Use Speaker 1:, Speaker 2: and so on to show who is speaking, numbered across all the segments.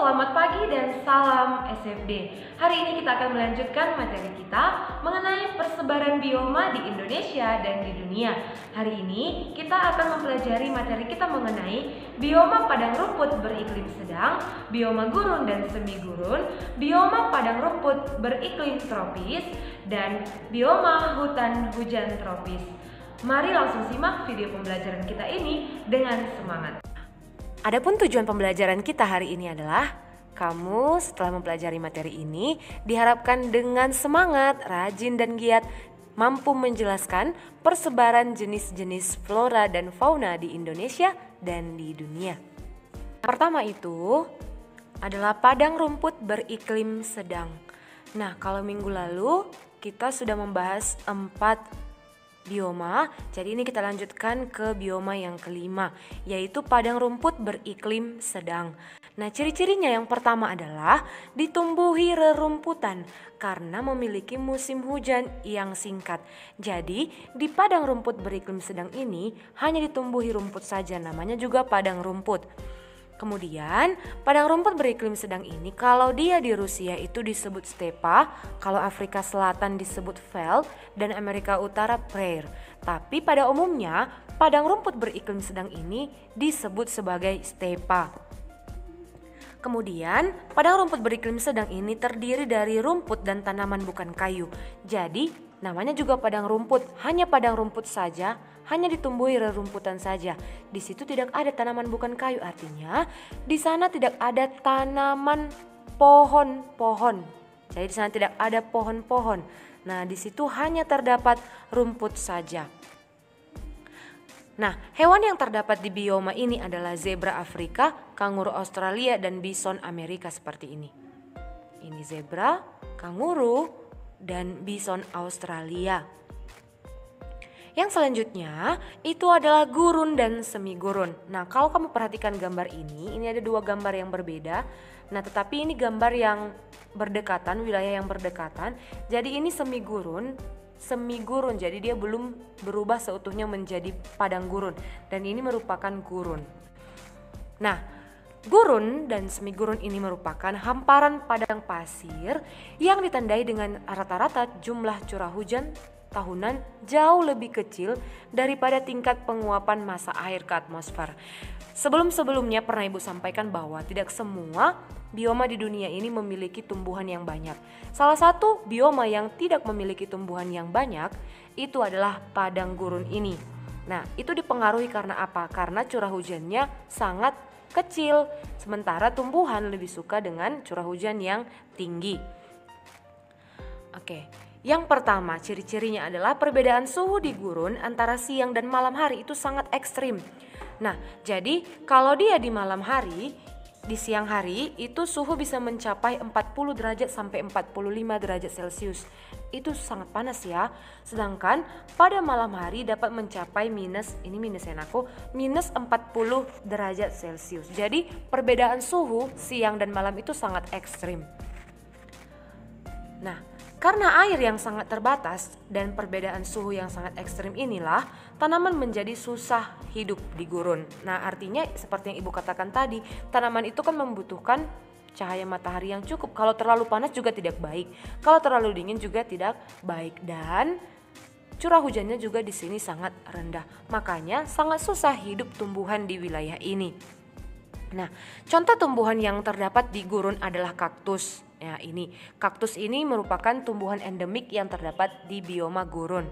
Speaker 1: selamat pagi dan salam SFD. Hari ini kita akan melanjutkan materi kita mengenai persebaran bioma di Indonesia dan di dunia. Hari ini kita akan mempelajari materi kita mengenai bioma padang rumput beriklim sedang, bioma gurun dan semi gurun, bioma padang rumput beriklim tropis, dan bioma hutan hujan tropis. Mari langsung simak video pembelajaran kita ini dengan semangat. Adapun tujuan pembelajaran kita hari ini adalah kamu setelah mempelajari materi ini diharapkan dengan semangat, rajin dan giat mampu menjelaskan persebaran jenis-jenis flora dan fauna di Indonesia dan di dunia. Pertama itu adalah padang rumput beriklim sedang. Nah, kalau minggu lalu kita sudah membahas 4 bioma, jadi ini kita lanjutkan ke bioma yang kelima, yaitu padang rumput beriklim sedang. Nah, ciri-cirinya yang pertama adalah ditumbuhi rerumputan karena memiliki musim hujan yang singkat. Jadi, di padang rumput beriklim sedang ini hanya ditumbuhi rumput saja, namanya juga padang rumput. Kemudian, padang rumput beriklim sedang ini kalau dia di Rusia itu disebut stepa, kalau Afrika Selatan disebut veld, dan Amerika Utara prairie. Tapi pada umumnya, padang rumput beriklim sedang ini disebut sebagai stepa. Kemudian, padang rumput beriklim sedang ini terdiri dari rumput dan tanaman bukan kayu. Jadi, namanya juga padang rumput, hanya padang rumput saja, hanya ditumbuhi rerumputan saja. Di situ tidak ada tanaman bukan kayu, artinya di sana tidak ada tanaman pohon-pohon. Jadi di sana tidak ada pohon-pohon. Nah, di situ hanya terdapat rumput saja. Nah, hewan yang terdapat di bioma ini adalah zebra Afrika, kanguru Australia, dan bison Amerika seperti ini. Ini zebra, kanguru, dan bison Australia. Yang selanjutnya itu adalah gurun dan semi gurun. Nah, kalau kamu perhatikan gambar ini ada 2 gambar yang berbeda. Nah, tetapi ini gambar yang berdekatan, wilayah yang berdekatan. Jadi ini semi gurun, jadi dia belum berubah seutuhnya menjadi padang gurun. Dan ini merupakan gurun. Nah, gurun dan semi gurun ini merupakan hamparan padang pasir yang ditandai dengan rata-rata jumlah curah hujan tahunan jauh lebih kecil daripada tingkat penguapan massa air ke atmosfer. Sebelum-sebelumnya pernah Ibu sampaikan bahwa tidak semua bioma di dunia ini memiliki tumbuhan yang banyak. Salah satu bioma yang tidak memiliki tumbuhan yang banyak itu adalah padang gurun ini. Nah, itu dipengaruhi karena apa? Karena curah hujannya sangat kecil, sementara tumbuhan lebih suka dengan curah hujan yang tinggi. Oke. Yang pertama, ciri-cirinya adalah perbedaan suhu di gurun antara siang dan malam hari itu sangat ekstrim. Nah, jadi kalau dia di malam hari, di siang hari itu suhu bisa mencapai 40 derajat sampai 45 derajat Celcius. Itu sangat panas ya. Sedangkan pada malam hari dapat mencapai minus 40 derajat Celcius. Jadi perbedaan suhu siang dan malam itu sangat ekstrim. Nah, karena air yang sangat terbatas dan perbedaan suhu yang sangat ekstrim inilah tanaman menjadi susah hidup di gurun. Nah, artinya seperti yang Ibu katakan tadi, tanaman itu kan membutuhkan cahaya matahari yang cukup. Kalau terlalu panas juga tidak baik, kalau terlalu dingin juga tidak baik, dan curah hujannya juga di sini sangat rendah. Makanya sangat susah hidup tumbuhan di wilayah ini. Nah, contoh tumbuhan yang terdapat di gurun adalah kaktus. Ya, ini kaktus ini merupakan tumbuhan endemik yang terdapat di bioma gurun,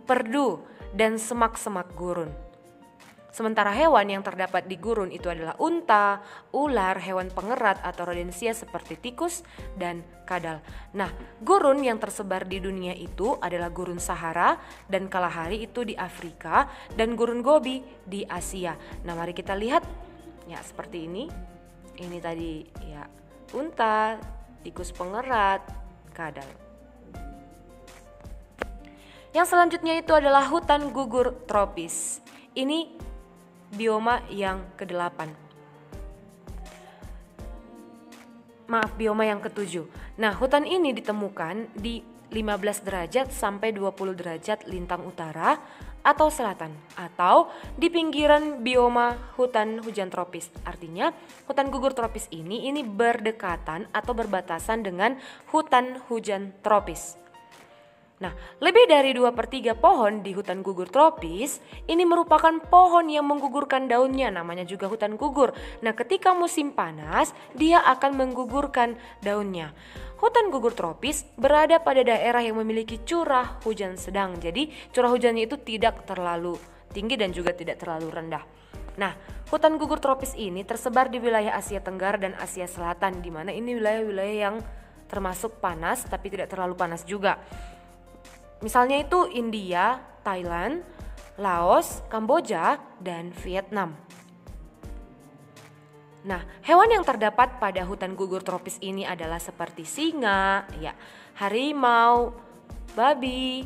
Speaker 1: perdu, dan semak-semak gurun. Sementara hewan yang terdapat di gurun itu adalah unta, ular, hewan pengerat atau rodensia seperti tikus dan kadal. Nah, gurun yang tersebar di dunia itu adalah gurun Sahara dan Kalahari itu di Afrika dan gurun Gobi di Asia. Nah, mari kita lihat ya seperti ini. Ini tadi ya unta, tikus pengerat, kadal. Yang selanjutnya itu adalah hutan gugur tropis. Ini bioma yang ke-8. Bioma yang ke-7. Nah, hutan ini ditemukan di 15 derajat sampai 20 derajat lintang utara atau selatan, atau di pinggiran bioma hutan hujan tropis. Artinya hutan gugur tropis ini berdekatan atau berbatasan dengan hutan hujan tropis. Nah, lebih dari 2/3 pohon di hutan gugur tropis ini merupakan pohon yang menggugurkan daunnya, namanya juga hutan gugur. Nah, ketika musim panas, dia akan menggugurkan daunnya. Hutan gugur tropis berada pada daerah yang memiliki curah hujan sedang. Jadi, curah hujannya itu tidak terlalu tinggi dan juga tidak terlalu rendah. Nah, hutan gugur tropis ini tersebar di wilayah Asia Tenggara dan Asia Selatan, di mana ini wilayah-wilayah yang termasuk panas tapi tidak terlalu panas juga. Misalnya itu India, Thailand, Laos, Kamboja, dan Vietnam. Nah, hewan yang terdapat pada hutan gugur tropis ini adalah seperti singa, harimau, babi,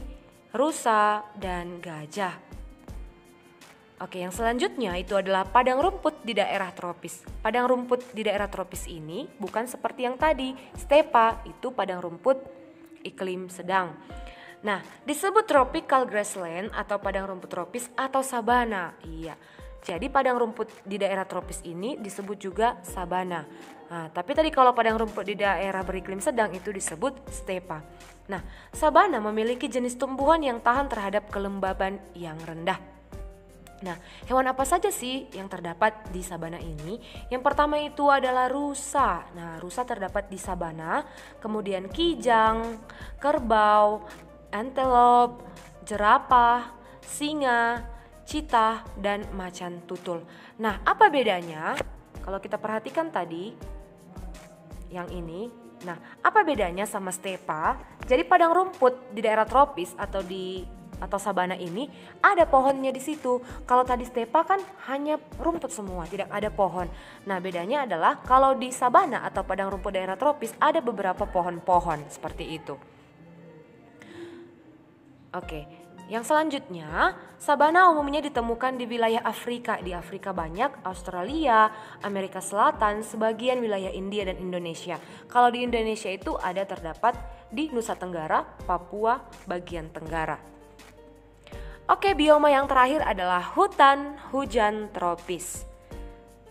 Speaker 1: rusa, dan gajah. Oke, yang selanjutnya itu adalah padang rumput di daerah tropis. Padang rumput di daerah tropis ini bukan seperti yang tadi, stepa itu padang rumput iklim sedang. Nah, disebut tropical grassland atau padang rumput tropis atau sabana. Iya. Jadi padang rumput di daerah tropis ini disebut juga sabana. Nah, tapi tadi kalau padang rumput di daerah beriklim sedang itu disebut stepa. Nah, sabana memiliki jenis tumbuhan yang tahan terhadap kelembaban yang rendah. Nah, hewan apa saja sih yang terdapat di sabana ini? Yang pertama itu adalah rusa. Nah, rusa terdapat di sabana, kemudian kijang, kerbau, antelope, jerapah, singa, citah, dan macan tutul. Nah, apa bedanya? Kalau kita perhatikan tadi yang ini, nah, apa bedanya sama stepa? Jadi padang rumput di daerah tropis atau sabana ini ada pohonnya di situ. Kalau tadi stepa kan hanya rumput semua, tidak ada pohon. Nah, bedanya adalah kalau di sabana atau padang rumput daerah tropis ada beberapa pohon-pohon seperti itu. Oke, yang selanjutnya, sabana umumnya ditemukan di wilayah Afrika. Di Afrika banyak, Australia, Amerika Selatan, sebagian wilayah India dan Indonesia. Kalau di Indonesia itu ada terdapat di Nusa Tenggara, Papua, bagian Tenggara. Oke, bioma yang terakhir adalah hutan hujan tropis.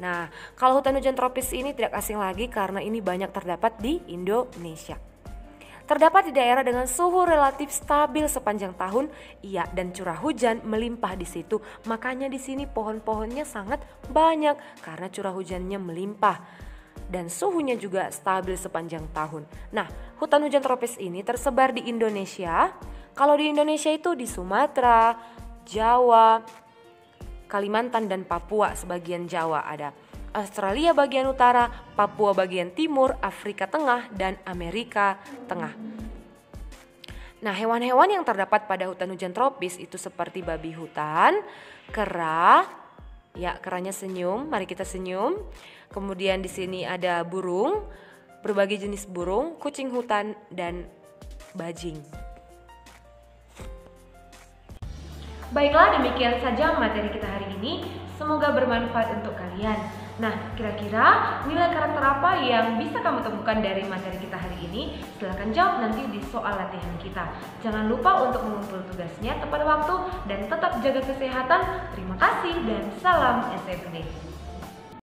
Speaker 1: Nah, kalau hutan hujan tropis ini tidak asing lagi karena ini banyak terdapat di Indonesia. Terdapat di daerah dengan suhu relatif stabil sepanjang tahun, dan curah hujan melimpah di situ. Makanya di sini pohon-pohonnya sangat banyak karena curah hujannya melimpah dan suhunya juga stabil sepanjang tahun. Nah, hutan hujan tropis ini tersebar di Indonesia. Kalau di Indonesia itu di Sumatera, Jawa, Kalimantan dan Papua, sebagian Jawa ada. Australia bagian utara, Papua bagian timur, Afrika Tengah, dan Amerika Tengah. Nah, hewan-hewan yang terdapat pada hutan hujan tropis itu seperti babi hutan, kera, keranya senyum, mari kita senyum. Kemudian di sini ada burung, berbagai jenis burung, kucing hutan, dan bajing.
Speaker 2: Baiklah, demikian saja materi kita hari ini. Semoga bermanfaat untuk kalian. Nah, kira-kira nilai karakter apa yang bisa kamu temukan dari materi kita hari ini? Silahkan jawab nanti di soal latihan kita. Jangan lupa untuk mengumpul tugasnya tepat waktu dan tetap jaga kesehatan. Terima kasih dan salam SFD.